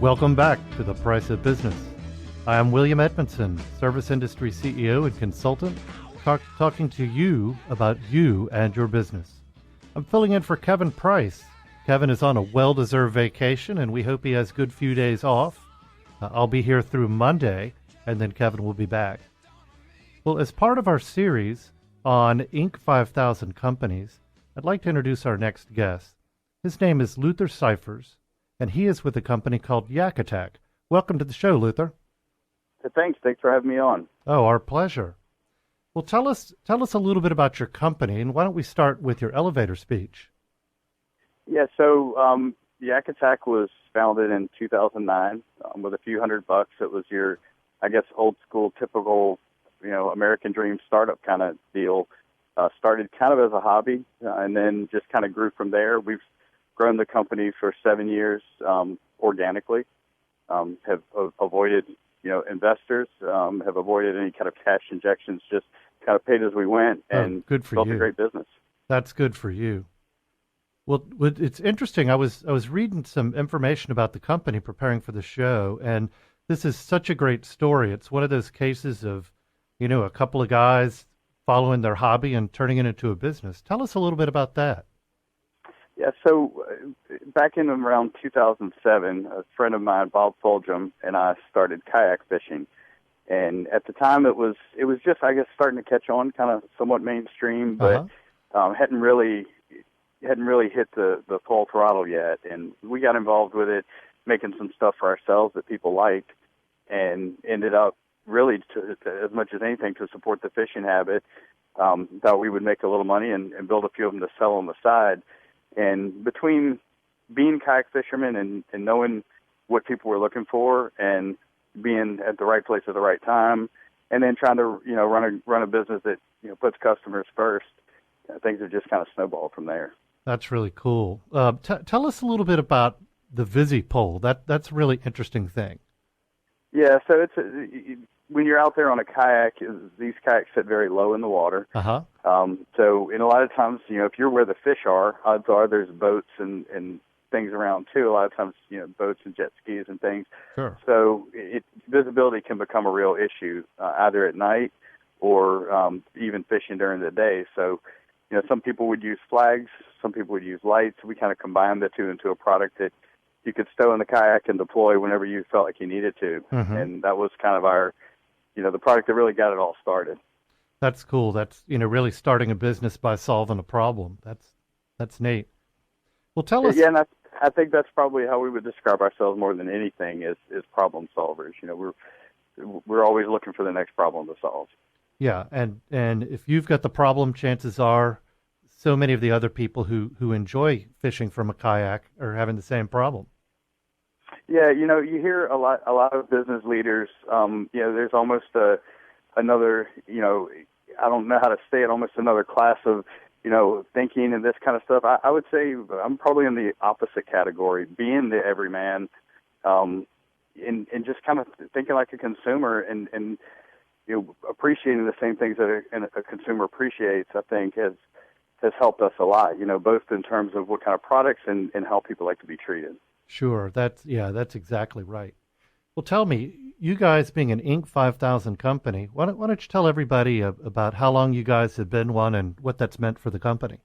Welcome back to The Price of Business. I am William Edmunson, service industry CEO and consultant, talking to you about you and your business. I'm filling in for Kevin Price. Kevin is on a well-deserved vacation, and we hope he has a good few days off. I'll be here through Monday, and then Kevin will be back. Well, as part of our series on Inc. 5000 companies, I'd like to introduce our next guest. His name is Luther Cifers, and he is with a company called Yak Attack. Welcome to the show, Luther. Thanks for having me on. Oh, our pleasure. Well, tell us a little bit about your company, and why don't we start with your elevator speech? Yeah, so Yak Attack was founded in 2009 with a few $100. It was your, I guess, old school, typical, American dream startup kind of deal. Started kind of as a hobby, and then just kind of grew from there. We've grown the company for 7 years organically. Have avoided, investors. Have avoided any kind of cash injections. Just kind of paid as we went, and good for built you. a great business. That's good for you. Well, it's interesting. I was reading some information about the company preparing for the show, and this is such a great story. It's one of those cases of, a couple of guys following their hobby and turning it into a business. Tell us a little bit about that. Yeah, so back in around 2007, a friend of mine, Bob Fulgham, and I started kayak fishing. And at the time, it was just, I guess, starting to catch on, kind of somewhat mainstream, but hadn't really hit the full throttle yet. And we got involved with it, making some stuff for ourselves that people liked, and ended up really, to as much as anything, to support the fishing habit. Thought we would make a little money and build a few of them to sell on the side. And between being kayak fishermen and knowing what people were looking for and being at the right place at the right time, and then trying to run a business that puts customers first, things have just kind of snowballed from there. That's really cool. Tell us a little bit about the visipole. That's a really interesting thing. Yeah, so when you're out there on a kayak, these kayaks sit very low in the water. So in a lot of times, if you're where the fish are, odds are there's boats and things around too. A lot of times, boats and jet skis and things. Sure. So visibility can become a real issue, either at night or even fishing during the day. So, some people would use flags, some people would use lights. We kind of combined the two into a product that you could stow in the kayak and deploy whenever you felt like you needed to. Mm-hmm. And that was kind of our, the product that really got it all started. That's cool. That's, really starting a business by solving a problem. That's neat. Well, tell us. Yeah, and I think that's probably how we would describe ourselves more than anything is problem solvers. We're always looking for the next problem to solve. Yeah, and if you've got the problem, chances are so many of the other people who enjoy fishing from a kayak are having the same problem. Yeah, you hear a lot of business leaders. There's almost another, I don't know how to say it, almost another class of, thinking and this kind of stuff. I would say I'm probably in the opposite category, being the everyman, and just kind of thinking like a consumer and appreciating the same things that a consumer appreciates. I think has helped us a lot. Both in terms of what kind of products and how people like to be treated. Sure, that's exactly right. Well, tell me, you guys being an Inc. 5000 company, why don't you tell everybody about how long you guys have been one and what that's meant for the company?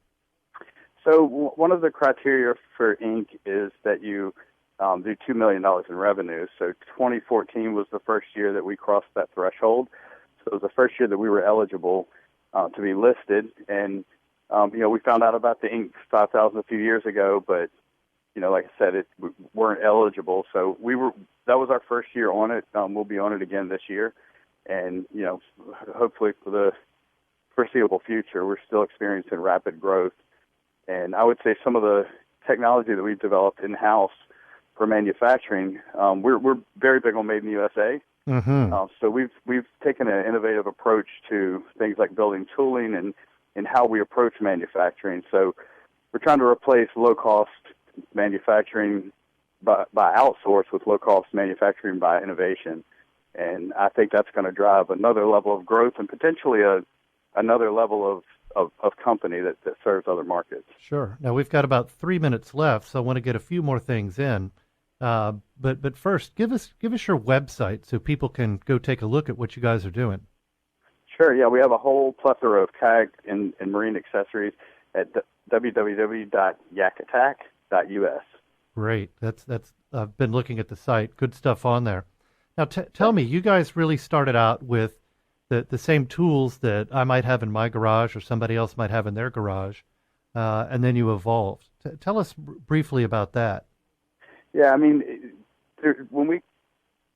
So one of the criteria for Inc. is that you do $2 million in revenue. So 2014 was the first year that we crossed that threshold. So it was the first year that we were eligible to be listed. And, we found out about the Inc. 5000 a few years ago, but like I said, we weren't eligible. So that was our first year on it. We'll be on it again this year. And, hopefully for the foreseeable future, we're still experiencing rapid growth. And I would say some of the technology that we've developed in-house for manufacturing, we're very big on Made in the USA. Mm-hmm. So we've taken an innovative approach to things like building tooling and how we approach manufacturing. So we're trying to replace low-cost manufacturing by outsource with low-cost manufacturing by innovation. And I think that's going to drive another level of growth and potentially another level of company that serves other markets. Sure. Now, we've got about 3 minutes left, so I want to get a few more things in. But first, give us your website so people can go take a look at what you guys are doing. Sure. Yeah, we have a whole plethora of kayak and marine accessories at www.yakattack.us. Great. That's I've been looking at the site. Good stuff on there. Now, tell me, you guys really started out with the same tools that I might have in my garage or somebody else might have in their garage, and then you evolved. Tell us briefly about that. Yeah, I mean, when we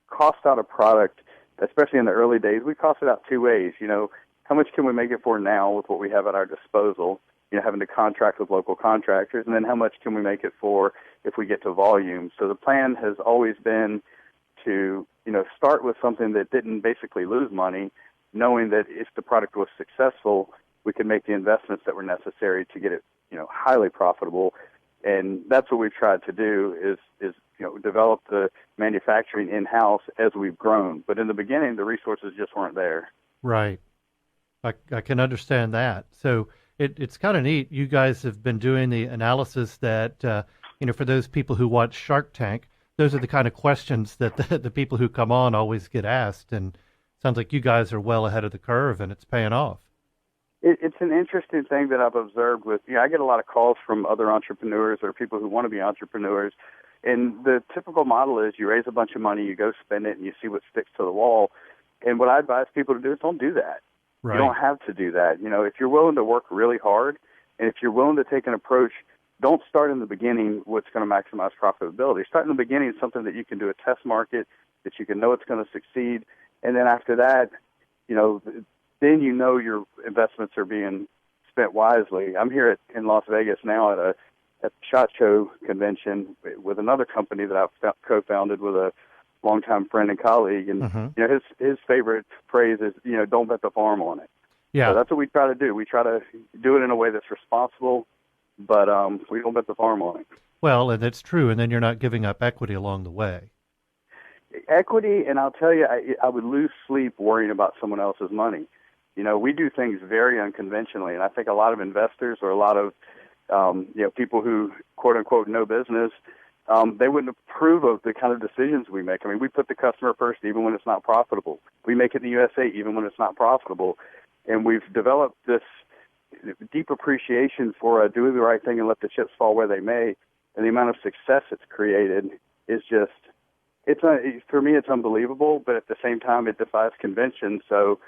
cost out a product, especially in the early days, we cost it out two ways. How much can we make it for now with what we have at our disposal, having to contract with local contractors, and then how much can we make it for if we get to volume. So the plan has always been to, start with something that didn't basically lose money, knowing that if the product was successful, we could make the investments that were necessary to get it, highly profitable. And that's what we've tried to do is develop the manufacturing in-house as we've grown. But in the beginning, the resources just weren't there. Right. I can understand that. So it's kind of neat. You guys have been doing the analysis that, for those people who watch Shark Tank, those are the kind of questions that the people who come on always get asked. And it sounds like you guys are well ahead of the curve, and it's paying off. It's an interesting thing that I've observed with, I get a lot of calls from other entrepreneurs or people who want to be entrepreneurs. And the typical model is you raise a bunch of money, you go spend it, and you see what sticks to the wall. And what I advise people to do is don't do that. Right. You don't have to do that. If you're willing to work really hard, and if you're willing to take an approach, don't start in the beginning what's going to maximize profitability. Start in the beginning something that you can do a test market, that you can know it's going to succeed. And then after that, then your investments are being spent wisely. I'm here in Las Vegas now at the SHOT Show convention with another company that I've co-founded with a longtime friend and colleague, and his favorite phrase is don't bet the farm on it. Yeah, so that's what we try to do. We try to do it in a way that's responsible, but we don't bet the farm on it. Well, and that's true, and then you're not giving up equity along the way. Equity, and I'll tell you, I would lose sleep worrying about someone else's money. We do things very unconventionally, and I think a lot of investors or a lot of people who quote unquote know business, they wouldn't approve of the kind of decisions we make. I mean, we put the customer first even when it's not profitable. We make it in the USA even when it's not profitable. And we've developed this deep appreciation for doing the right thing and let the chips fall where they may. And the amount of success it's created is just, for me, it's unbelievable, but at the same time, it defies convention. So,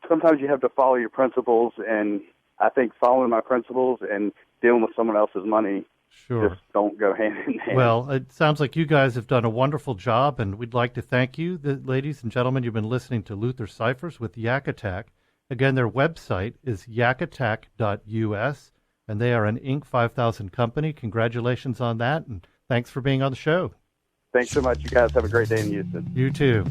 sometimes you have to follow your principles, and I think following my principles and dealing with someone else's money just don't go hand in hand. Well, it sounds like you guys have done a wonderful job, and we'd like to thank you. Ladies and gentlemen, you've been listening to Luther Cifers with Yak Attack. Again, their website is yakattack.us, and they are an Inc. 5000 company. Congratulations on that, and thanks for being on the show. Thanks so much. You guys have a great day in Houston. You too.